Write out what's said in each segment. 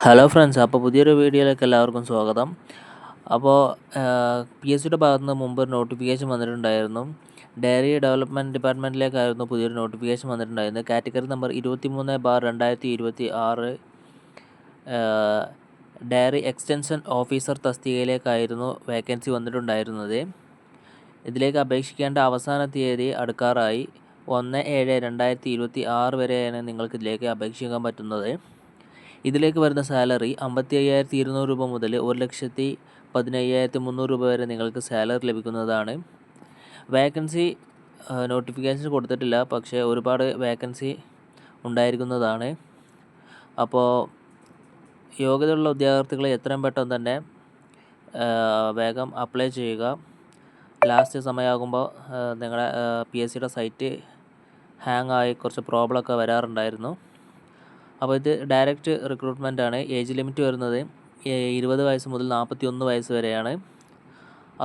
Hello friends, അപ്പോൾ പുതിയൊരു വീഡിയോയിലേക്ക് എല്ലാവർക്കും സ്വാഗതം. അപ്പോൾ PSCയുടെ ഭാഗത്ത് നിന്ന് മുമ്പ് ഒരു നോട്ടിഫിക്കേഷൻ വന്നിട്ടുണ്ടായിരുന്നു. ഡയറി ഡെവലപ്മെൻറ്റ് ഡിപ്പാർട്ട്മെൻറ്റിലേക്കായിരുന്നു പുതിയൊരു നോട്ടിഫിക്കേഷൻ വന്നിട്ടുണ്ടായിരുന്നത്. Category number 23/2026 dairy extension officer തസ്തികയിലേക്കായിരുന്നു വേക്കൻസി വന്നിട്ടുണ്ടായിരുന്നത്. ഇതിലേക്ക് അപേക്ഷിക്കേണ്ട അവസാന തീയതി അടുക്കാറായി. 1/7/2026 വരെയാണ് നിങ്ങൾക്ക് ഇതിലേക്ക് അപേക്ഷിക്കാൻ പറ്റുന്നത്. ഇതിലേക്ക് വരുന്ന സാലറി 55,200 രൂപ മുതൽ 1,15,300 രൂപ വരെ നിങ്ങൾക്ക് സാലറി ലഭിക്കുന്നതാണ്. വേക്കൻസി നോട്ടിഫിക്കേഷൻ കൊടുത്തിട്ടില്ല, പക്ഷേ ഒരുപാട് വേക്കൻസി ഉണ്ടായിരിക്കുന്നതാണ്. അപ്പോൾ യോഗ്യതയുള്ള ഉദ്യോഗാർത്ഥികൾ എത്രയും പെട്ടെന്ന് തന്നെ വേഗം അപ്ലൈ ചെയ്യുക. ലാസ്റ്റ് സമയമാകുമ്പോൾ നിങ്ങളുടെ PSCയുടെ സൈറ്റ് ഹാങ് ആയി കുറച്ച് പ്രോബ്ലമൊക്കെ വരാറുണ്ടായിരുന്നു. അപ്പോൾ ഇത് ഡയറക്റ്റ് റിക്രൂട്ട്മെൻ്റ് ആണ്. ഏജ് ലിമിറ്റ് വരുന്നത് 20 വയസ്സ് മുതൽ 41 വയസ്സ് വരെയാണ്.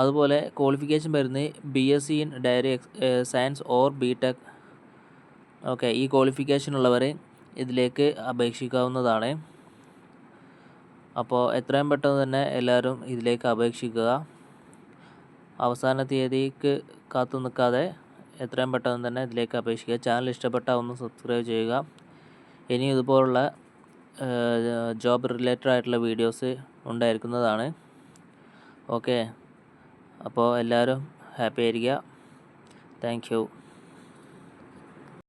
അതുപോലെ ക്വാളിഫിക്കേഷൻ വരുന്നത് BSc in dairy science or BTech. Okay, ഈ ക്വാളിഫിക്കേഷൻ ഉള്ളവർ ഇതിലേക്ക് അപേക്ഷിക്കാവുന്നതാണ്. അപ്പോൾ എത്രയും പെട്ടെന്ന് തന്നെ എല്ലാവരും ഇതിലേക്ക് അപേക്ഷിക്കുക. അവസാന തീയതിക്ക് കാത്തു നിൽക്കാതെ എത്രയും പെട്ടെന്ന് തന്നെ ഇതിലേക്ക് അപേക്ഷിക്കുക. ചാനൽ ഇഷ്ടപ്പെട്ടാൽ ഒന്ന് സബ്സ്ക്രൈബ് ചെയ്യുക. ഇനി ഇതുപോലുള്ള ജോബ് റിലേറ്റഡ് ആയിട്ടുള്ള വീഡിയോസ് ഉണ്ടായിരിക്കുന്നതാണ്. ഓക്കെ, അപ്പോൾ എല്ലാവരും ഹാപ്പി ആയിരിക്കുക. Thank you.